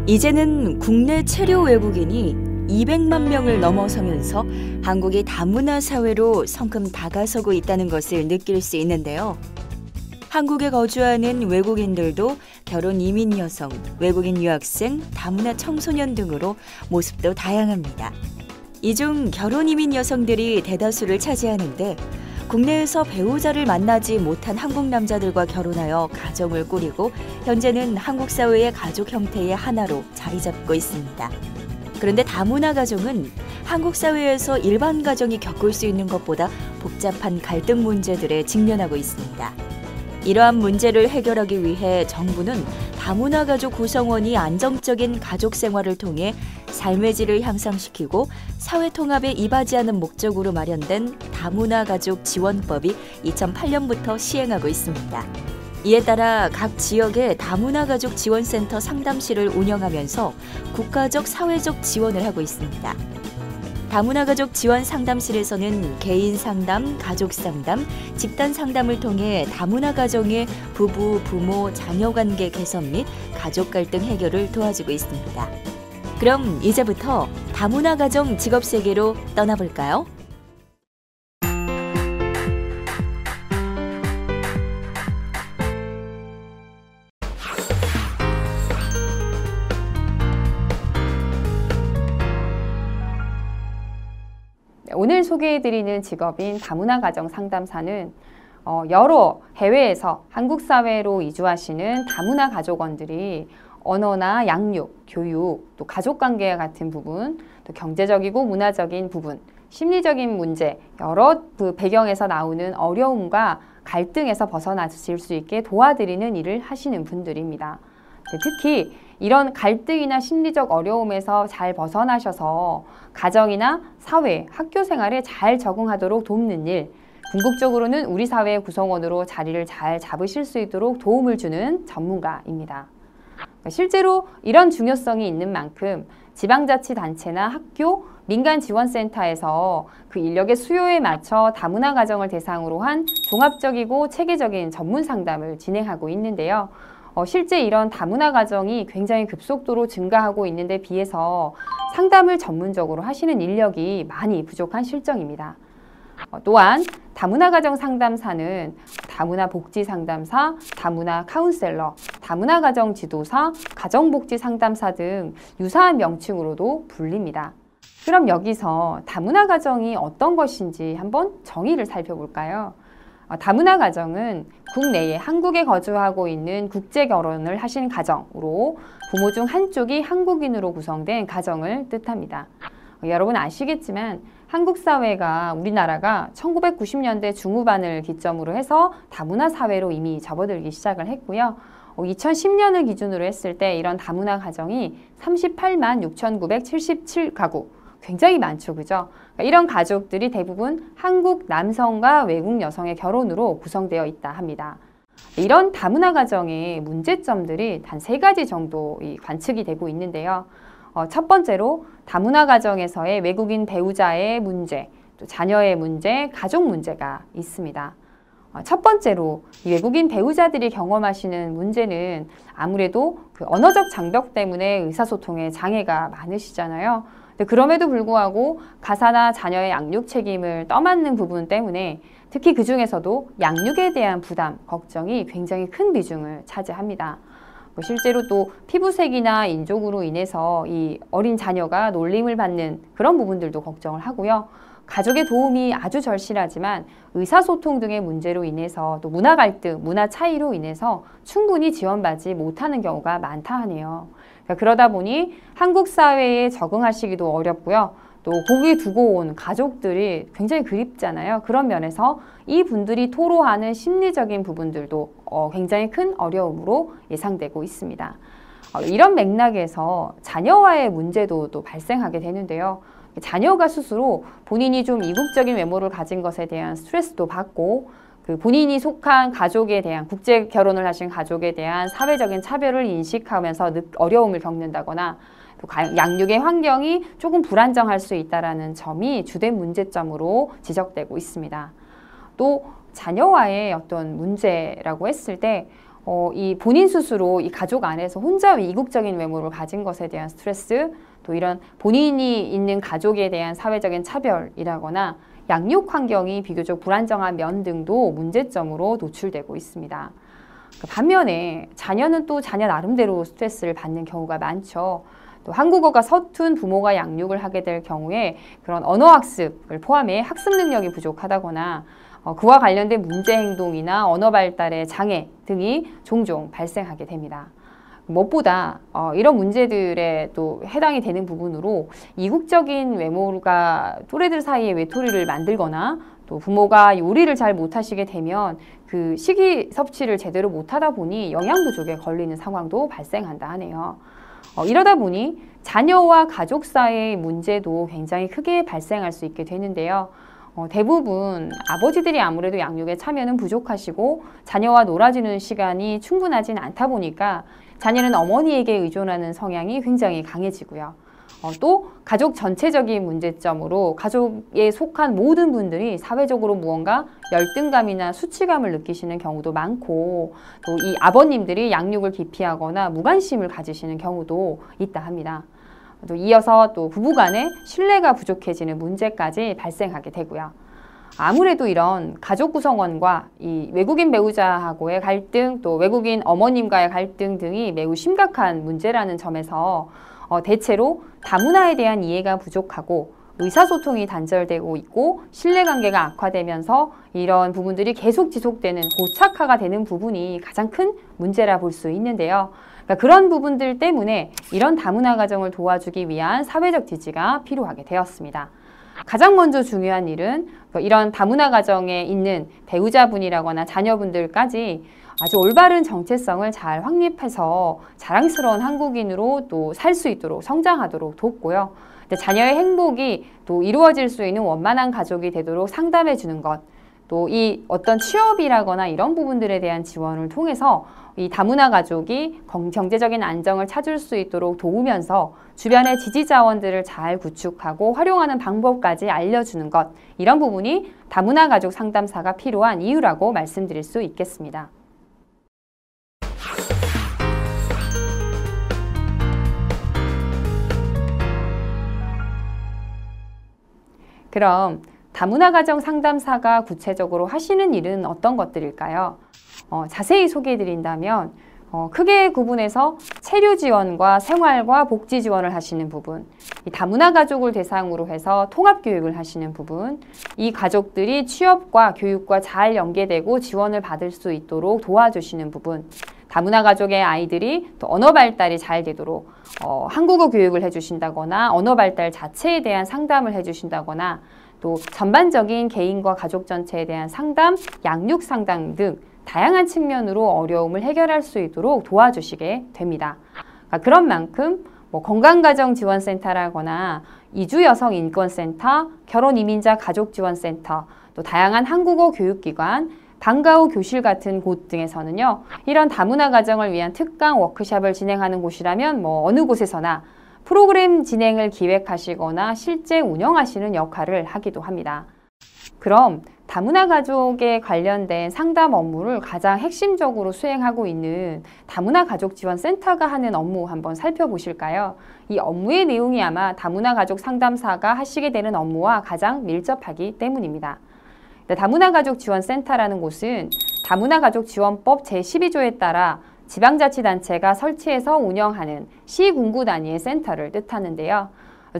이제는 국내 체류 외국인이 200만 명을 넘어서면서 한국이 다문화 사회로 성큼 다가서고 있다는 것을 느낄 수 있는데요. 한국에 거주하는 외국인들도 결혼 이민 여성, 외국인 유학생, 다문화 청소년 등으로 모습도 다양합니다. 이 중 결혼 이민 여성들이 대다수를 차지하는데 국내에서 배우자를 만나지 못한 한국 남자들과 결혼하여 가정을 꾸리고 현재는 한국 사회의 가족 형태의 하나로 자리 잡고 있습니다. 그런데 다문화 가정은 한국 사회에서 일반 가정이 겪을 수 있는 것보다 복잡한 갈등 문제들에 직면하고 있습니다. 이러한 문제를 해결하기 위해 정부는 다문화 가족 구성원이 안정적인 가족 생활을 통해 삶의 질을 향상시키고 사회 통합에 이바지하는 목적으로 마련된 다문화 가족 지원법이 2008년부터 시행하고 있습니다. 이에 따라 각 지역에 다문화 가족 지원센터 상담실을 운영하면서 국가적 사회적 지원을 하고 있습니다. 다문화 가족 지원 상담실에서는 개인 상담, 가족 상담, 집단 상담을 통해 다문화 가정의 부부, 부모, 자녀 관계 개선 및 가족 갈등 해결을 도와주고 있습니다. 그럼 이제부터 다문화 가정 직업 세계로 떠나볼까요? 오늘 소개해드리는 직업인 다문화 가정 상담사는 여러 해외에서 한국 사회로 이주하시는 다문화 가족원들이 언어나 양육, 교육, 또 가족관계와 같은 부분, 또 경제적이고 문화적인 부분, 심리적인 문제, 여러 배경에서 나오는 어려움과 갈등에서 벗어나실 수 있게 도와드리는 일을 하시는 분들입니다. 특히 이런 갈등이나 심리적 어려움에서 잘 벗어나셔서 가정이나 사회, 학교 생활에 잘 적응하도록 돕는 일, 궁극적으로는 우리 사회의 구성원으로 자리를 잘 잡으실 수 있도록 도움을 주는 전문가입니다. 실제로 이런 중요성이 있는 만큼 지방자치단체나 학교, 민간지원센터에서 그 인력의 수요에 맞춰 다문화 가정을 대상으로 한 종합적이고 체계적인 전문 상담을 진행하고 있는데요. 실제 이런 다문화 가정이 굉장히 급속도로 증가하고 있는 데 비해서 상담을 전문적으로 하시는 인력이 많이 부족한 실정입니다. 또한 다문화 가정 상담사는 다문화 복지 상담사, 다문화 카운셀러, 다문화 가정 지도사, 가정복지 상담사 등 유사한 명칭으로도 불립니다. 그럼 여기서 다문화 가정이 어떤 것인지 한번 정의를 살펴볼까요? 다문화 가정은 국내에 한국에 거주하고 있는 국제 결혼을 하신 가정으로 부모 중 한쪽이 한국인으로 구성된 가정을 뜻합니다. 여러분 아시겠지만 한국 사회가 우리나라가 1990년대 중후반을 기점으로 해서 다문화 사회로 이미 접어들기 시작을 했고요. 2010년을 기준으로 했을 때 이런 다문화 가정이 38만 6,977가구, 굉장히 많죠, 그죠? 이런 가족들이 대부분 한국 남성과 외국 여성의 결혼으로 구성되어 있다 합니다. 이런 다문화 가정의 문제점들이 단 3가지 정도 관측이 되고 있는데요. 첫 번째로 다문화 가정에서의 외국인 배우자의 문제, 또 자녀의 문제, 가족 문제가 있습니다. 첫 번째로 이 외국인 배우자들이 경험하시는 문제는 아무래도 그 언어적 장벽 때문에 의사소통에 장애가 많으시잖아요. 그럼에도 불구하고 가사나 자녀의 양육 책임을 떠맡는 부분 때문에 특히 그 중에서도 양육에 대한 부담, 걱정이 굉장히 큰 비중을 차지합니다. 실제로 또 피부색이나 인종으로 인해서 이 어린 자녀가 놀림을 받는 그런 부분들도 걱정을 하고요. 가족의 도움이 아주 절실하지만 의사소통 등의 문제로 인해서 또 문화 갈등, 문화 차이로 인해서 충분히 지원받지 못하는 경우가 많다 하네요. 그러다 보니 한국 사회에 적응하시기도 어렵고요. 또 거기 두고 온 가족들이 굉장히 그립잖아요. 그런 면에서 이 분들이 토로하는 심리적인 부분들도 굉장히 큰 어려움으로 예상되고 있습니다. 이런 맥락에서 자녀와의 문제도 또 발생하게 되는데요. 자녀가 스스로 본인이 좀 이국적인 외모를 가진 것에 대한 스트레스도 받고 그 본인이 속한 가족에 대한 국제 결혼을 하신 가족에 대한 사회적인 차별을 인식하면서 어려움을 겪는다거나 또 양육의 환경이 조금 불안정할 수 있다는 점이 주된 문제점으로 지적되고 있습니다. 또 자녀와의 어떤 문제라고 했을 때 이 본인 스스로 이 가족 안에서 혼자 이국적인 외모를 가진 것에 대한 스트레스, 또 이런 본인이 있는 가족에 대한 사회적인 차별이라거나 양육 환경이 비교적 불안정한 면 등도 문제점으로 노출되고 있습니다. 반면에 자녀는 또 자녀 나름대로 스트레스를 받는 경우가 많죠. 또 한국어가 서툰 부모가 양육을 하게 될 경우에 그런 언어학습을 포함해 학습 능력이 부족하다거나 그와 관련된 문제 행동이나 언어 발달의 장애 등이 종종 발생하게 됩니다. 무엇보다 이런 문제들에 또 해당이 되는 부분으로 이국적인 외모가 또래들 사이에 외톨이를 만들거나 또 부모가 요리를 잘 못하시게 되면 그 식이 섭취를 제대로 못하다 보니 영양 부족에 걸리는 상황도 발생한다 하네요. 이러다 보니 자녀와 가족 사이의 문제도 굉장히 크게 발생할 수 있게 되는데요. 대부분 아버지들이 아무래도 양육에 참여는 부족하시고 자녀와 놀아주는 시간이 충분하진 않다 보니까 자녀는 어머니에게 의존하는 성향이 굉장히 강해지고요. 또 가족 전체적인 문제점으로 가족에 속한 모든 분들이 사회적으로 무언가 열등감이나 수치감을 느끼시는 경우도 많고 또 이 아버님들이 양육을 기피하거나 무관심을 가지시는 경우도 있다 합니다. 또 이어서 또 부부간의 신뢰가 부족해지는 문제까지 발생하게 되고요. 아무래도 이런 가족 구성원과 이 외국인 배우자하고의 갈등, 또 외국인 어머님과의 갈등 등이 매우 심각한 문제라는 점에서 대체로 다문화에 대한 이해가 부족하고 의사소통이 단절되고 있고 신뢰관계가 악화되면서 이런 부분들이 계속 지속되는 고착화가 되는 부분이 가장 큰 문제라 볼 수 있는데요. 그러니까 그런 부분들 때문에 이런 다문화 가정을 도와주기 위한 사회적 지지가 필요하게 되었습니다. 가장 먼저 중요한 일은 이런 다문화 가정에 있는 배우자분이라거나 자녀분들까지 아주 올바른 정체성을 잘 확립해서 자랑스러운 한국인으로 또 살 수 있도록 성장하도록 돕고요. 자녀의 행복이 또 이루어질 수 있는 원만한 가족이 되도록 상담해 주는 것, 또 이 어떤 취업이라거나 이런 부분들에 대한 지원을 통해서 이 다문화 가족이 경제적인 안정을 찾을 수 있도록 도우면서 주변의 지지 자원들을 잘 구축하고 활용하는 방법까지 알려주는 것, 이런 부분이 다문화 가족 상담사가 필요한 이유라고 말씀드릴 수 있겠습니다. 그럼 다문화 가정 상담사가 구체적으로 하시는 일은 어떤 것들일까요? 자세히 소개해드린다면 크게 구분해서 체류 지원과 생활과 복지 지원을 하시는 부분, 이 다문화 가족을 대상으로 해서 통합 교육을 하시는 부분, 이 가족들이 취업과 교육과 잘 연계되고 지원을 받을 수 있도록 도와주시는 부분, 다문화 가족의 아이들이 또 언어 발달이 잘 되도록 한국어 교육을 해주신다거나 언어 발달 자체에 대한 상담을 해주신다거나 또 전반적인 개인과 가족 전체에 대한 상담, 양육 상담 등 다양한 측면으로 어려움을 해결할 수 있도록 도와주시게 됩니다. 그런 만큼 건강가정지원센터라거나 이주여성인권센터, 결혼이민자 가족지원센터, 또 다양한 한국어 교육기관, 방과후 교실 같은 곳 등에서는요, 이런 다문화 가정을 위한 특강 워크숍을 진행하는 곳이라면 어느 곳에서나 프로그램 진행을 기획하시거나 실제 운영하시는 역할을 하기도 합니다. 그럼 다문화 가족에 관련된 상담 업무를 가장 핵심적으로 수행하고 있는 다문화 가족지원센터가 하는 업무 한번 살펴보실까요? 이 업무의 내용이 아마 다문화 가족 상담사가 하시게 되는 업무와 가장 밀접하기 때문입니다. 다문화 가족지원센터라는 곳은 다문화 가족지원법 제12조에 따라 지방자치단체가 설치해서 운영하는 시군구 단위의 센터를 뜻하는데요.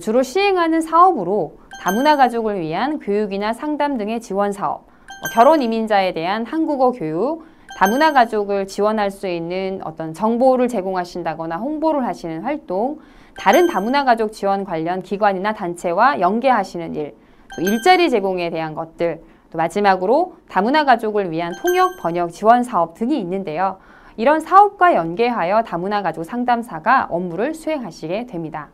주로 시행하는 사업으로 다문화 가족을 위한 교육이나 상담 등의 지원 사업, 결혼 이민자에 대한 한국어 교육, 다문화 가족을 지원할 수 있는 어떤 정보를 제공하신다거나 홍보를 하시는 활동, 다른 다문화 가족 지원 관련 기관이나 단체와 연계하시는 일, 또 일자리 제공에 대한 것들, 또 마지막으로 다문화 가족을 위한 통역, 번역 지원 사업 등이 있는데요. 이런 사업과 연계하여 다문화 가족 상담사가 업무를 수행하시게 됩니다.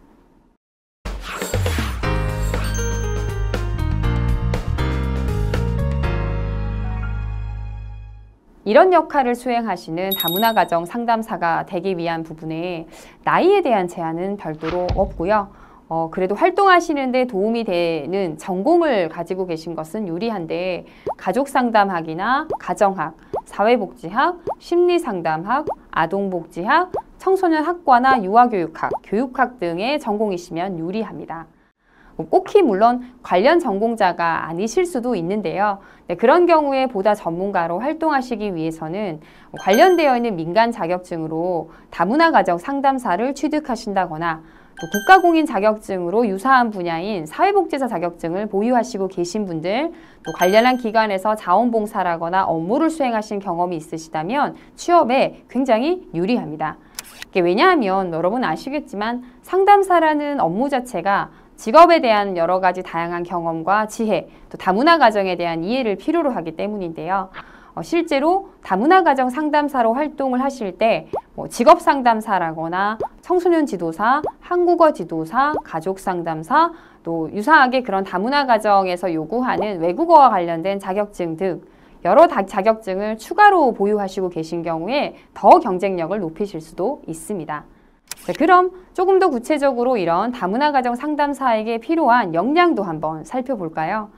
이런 역할을 수행하시는 다문화 가정 상담사가 되기 위한 부분에 나이에 대한 제한은 별도로 없고요. 그래도 활동하시는 데 도움이 되는 전공을 가지고 계신 것은 유리한데 가족상담학이나 가정학, 사회복지학, 심리상담학, 아동복지학, 청소년학과나 유아교육학, 교육학 등의 전공이시면 유리합니다. 꼭히 물론 관련 전공자가 아니실 수도 있는데요. 네, 그런 경우에 보다 전문가로 활동하시기 위해서는 관련되어 있는 민간 자격증으로 다문화 가정 상담사를 취득하신다거나 또 국가공인 자격증으로 유사한 분야인 사회복지사 자격증을 보유하시고 계신 분들, 또 관련한 기관에서 자원봉사라거나 업무를 수행하신 경험이 있으시다면 취업에 굉장히 유리합니다. 왜냐하면 여러분 아시겠지만 상담사라는 업무 자체가 직업에 대한 여러 가지 다양한 경험과 지혜, 또 다문화 가정에 대한 이해를 필요로 하기 때문인데요. 실제로 다문화 가정 상담사로 활동을 하실 때 직업 상담사라거나 청소년 지도사, 한국어 지도사, 가족 상담사, 또 유사하게 그런 다문화 가정에서 요구하는 외국어와 관련된 자격증 등 여러 자격증을 추가로 보유하시고 계신 경우에 더 경쟁력을 높이실 수도 있습니다. 자, 그럼 조금 더 구체적으로 이런 다문화 가정 상담사에게 필요한 역량도 한번 살펴볼까요?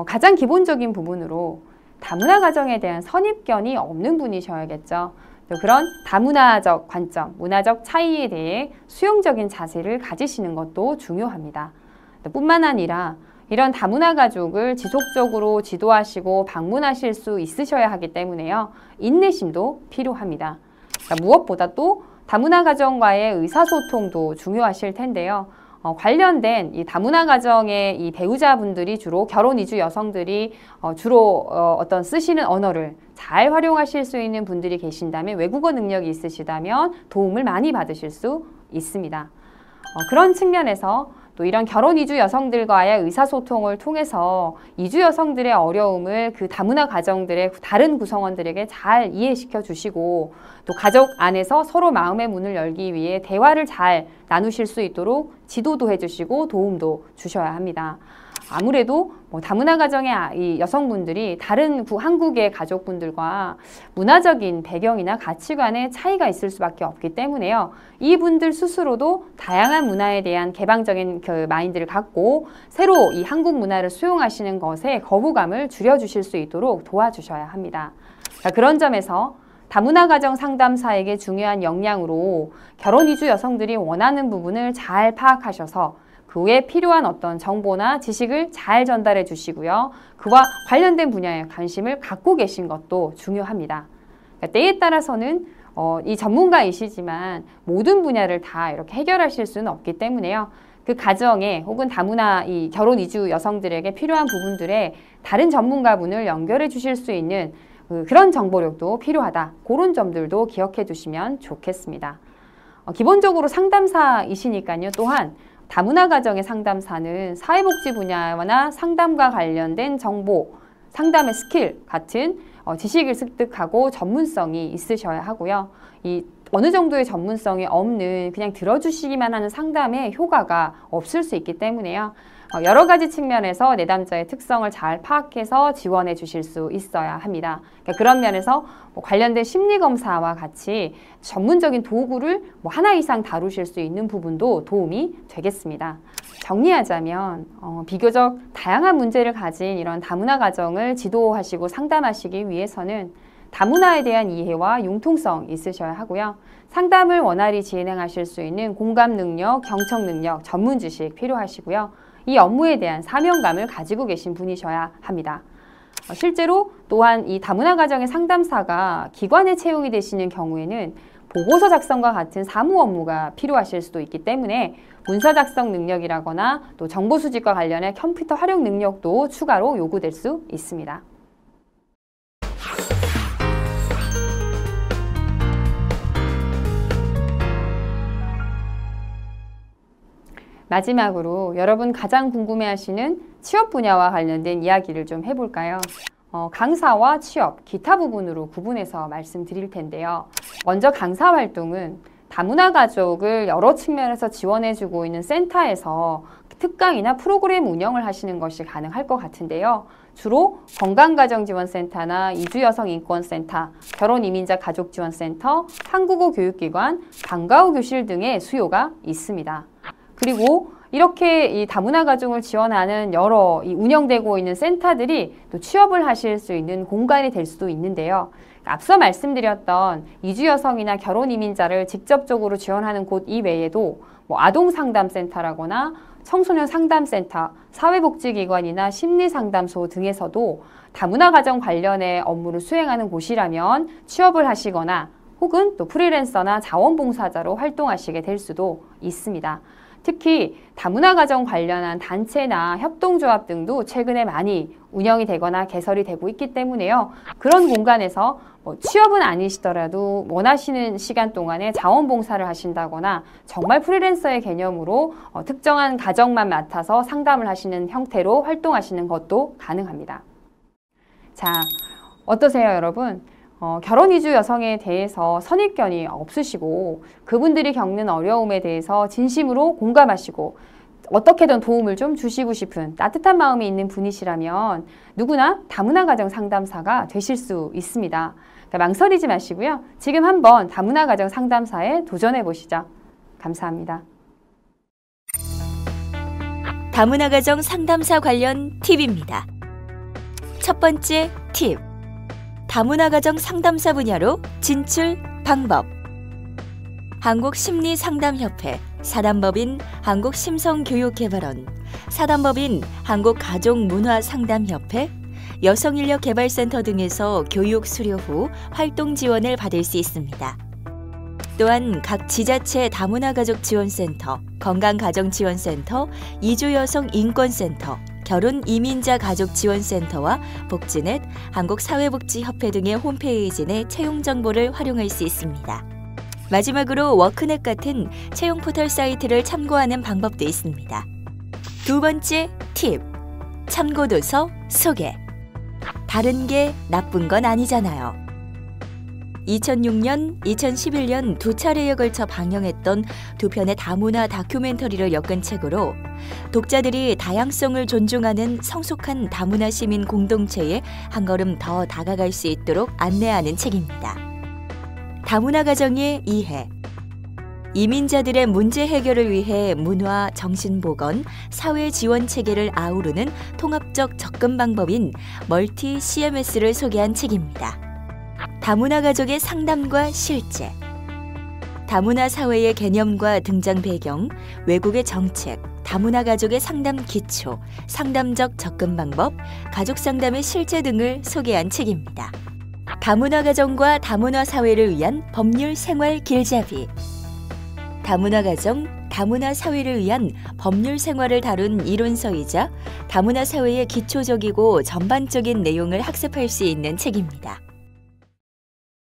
가장 기본적인 부분으로 다문화 가정에 대한 선입견이 없는 분이셔야겠죠. 또 그런 다문화적 관점, 문화적 차이에 대해 수용적인 자세를 가지시는 것도 중요합니다. 뿐만 아니라 이런 다문화 가족을 지속적으로 지도하시고 방문하실 수 있으셔야 하기 때문에요. 인내심도 필요합니다. 그러니까 무엇보다 또 다문화 가정과의 의사소통도 중요하실 텐데요. 관련된 이 다문화 가정의 이 배우자분들이 주로 결혼 이주 여성들이 주로 어떤 쓰시는 언어를 잘 활용하실 수 있는 분들이 계신다면 외국어 능력이 있으시다면 도움을 많이 받으실 수 있습니다. 그런 측면에서 또 이런 결혼 이주 여성들과의 의사소통을 통해서 이주 여성들의 어려움을 그 다문화 가정들의 다른 구성원들에게 잘 이해시켜 주시고 또 가족 안에서 서로 마음의 문을 열기 위해 대화를 잘 나누실 수 있도록 지도도 해주시고 도움도 주셔야 합니다. 아무래도 다문화 가정의 이 여성분들이 다른 한국의 가족분들과 문화적인 배경이나 가치관의 차이가 있을 수밖에 없기 때문에요. 이분들 스스로도 다양한 문화에 대한 개방적인 그 마인드를 갖고 새로 이 한국 문화를 수용하시는 것에 거부감을 줄여주실 수 있도록 도와주셔야 합니다. 그런 점에서 다문화 가정 상담사에게 중요한 역량으로 결혼 이주 여성들이 원하는 부분을 잘 파악하셔서 그 외에 필요한 어떤 정보나 지식을 잘 전달해 주시고요. 그와 관련된 분야에 관심을 갖고 계신 것도 중요합니다. 그러니까 때에 따라서는 이 전문가이시지만 모든 분야를 다 이렇게 해결하실 수는 없기 때문에요. 그 가정에 혹은 다문화 이 결혼 이주 여성들에게 필요한 부분들에 다른 전문가분을 연결해 주실 수 있는 그런 정보력도 필요하다. 그런 점들도 기억해 두시면 좋겠습니다. 기본적으로 상담사이시니까요. 또한 다문화 가정의 상담사는 사회복지 분야나 상담과 관련된 정보, 상담의 스킬 같은 지식을 습득하고 전문성이 있으셔야 하고요. 이 어느 정도의 전문성이 없는 그냥 들어주시기만 하는 상담에 효과가 없을 수 있기 때문에요. 여러 가지 측면에서 내담자의 특성을 잘 파악해서 지원해 주실 수 있어야 합니다. 그러니까 그런 면에서 관련된 심리검사와 같이 전문적인 도구를 하나 이상 다루실 수 있는 부분도 도움이 되겠습니다. 정리하자면 비교적 다양한 문제를 가진 이런 다문화 가정을 지도하시고 상담하시기 위해서는 다문화에 대한 이해와 융통성 있으셔야 하고요. 상담을 원활히 진행하실 수 있는 공감 능력, 경청 능력, 전문 지식 필요하시고요. 이 업무에 대한 사명감을 가지고 계신 분이셔야 합니다. 실제로 또한 이 다문화 가정의 상담사가 기관에 채용이 되시는 경우에는 보고서 작성과 같은 사무 업무가 필요하실 수도 있기 때문에 문서 작성 능력이라거나 또 정보 수집과 관련해 컴퓨터 활용 능력도 추가로 요구될 수 있습니다. 마지막으로 여러분 가장 궁금해하시는 취업 분야와 관련된 이야기를 좀 해볼까요? 강사와 취업, 기타 부분으로 구분해서 말씀드릴 텐데요. 먼저 강사 활동은 다문화 가족을 여러 측면에서 지원해주고 있는 센터에서 특강이나 프로그램 운영을 하시는 것이 가능할 것 같은데요. 주로 건강가정지원센터나 이주여성인권센터, 결혼이민자가족지원센터, 한국어 교육기관, 방과후 교실 등의 수요가 있습니다. 그리고 이렇게 이 다문화 가정을 지원하는 여러 운영되고 있는 센터들이 또 취업을 하실 수 있는 공간이 될 수도 있는데요. 앞서 말씀드렸던 이주여성이나 결혼이민자를 직접적으로 지원하는 곳 이외에도 아동상담센터라거나 청소년 상담센터, 사회복지기관이나 심리상담소 등에서도 다문화 가정 관련의 업무를 수행하는 곳이라면 취업을 하시거나 혹은 또 프리랜서나 자원봉사자로 활동하시게 될 수도 있습니다. 특히 다문화 가정 관련한 단체나 협동조합 등도 최근에 많이 운영이 되거나 개설이 되고 있기 때문에요. 그런 공간에서 취업은 아니시더라도 원하시는 시간 동안에 자원봉사를 하신다거나 정말 프리랜서의 개념으로 특정한 가정만 맡아서 상담을 하시는 형태로 활동하시는 것도 가능합니다. 자, 어떠세요, 여러분? 결혼 이주 여성에 대해서 선입견이 없으시고 그분들이 겪는 어려움에 대해서 진심으로 공감하시고 어떻게든 도움을 좀 주시고 싶은 따뜻한 마음이 있는 분이시라면 누구나 다문화 가정 상담사가 되실 수 있습니다. 그러니까 망설이지 마시고요. 지금 한번 다문화 가정 상담사에 도전해 보시죠. 감사합니다. 다문화 가정 상담사 관련 팁입니다. 첫 번째 팁. 다문화 가정 상담사 분야로 진출 방법. 한국심리상담협회, 사단법인 한국심성교육개발원, 사단법인 한국가족문화상담협회, 여성인력개발센터 등에서 교육 수료 후 활동 지원을 받을 수 있습니다. 또한 각 지자체 다문화 가족 지원센터, 건강가정지원센터, 이주여성인권센터, 결혼이민자 가족지원센터와 복지넷, 한국사회복지협회 등의 홈페이지 내 채용 정보를 활용할 수 있습니다. 마지막으로 워크넷 같은 채용 포털 사이트를 참고하는 방법도 있습니다. 두 번째 팁. 참고도서 소개. 다른 게 나쁜 건 아니잖아요. 2006년, 2011년 두 차례에 걸쳐 방영했던 두 편의 다문화 다큐멘터리를 엮은 책으로 독자들이 다양성을 존중하는 성숙한 다문화 시민 공동체에 한 걸음 더 다가갈 수 있도록 안내하는 책입니다. 다문화 가정의 이해. 이민자들의 문제 해결을 위해 문화, 정신보건, 사회 지원 체계를 아우르는 통합적 접근 방법인 멀티 CMS를 소개한 책입니다. 다문화 가족의 상담과 실제. 다문화 사회의 개념과 등장 배경, 외국의 정책, 다문화 가족의 상담 기초, 상담적 접근 방법, 가족 상담의 실제 등을 소개한 책입니다. 다문화 가정과 다문화 사회를 위한 법률 생활 길잡이. 다문화 가정, 다문화 사회를 위한 법률 생활을 다룬 이론서이자 다문화 사회의 기초적이고 전반적인 내용을 학습할 수 있는 책입니다.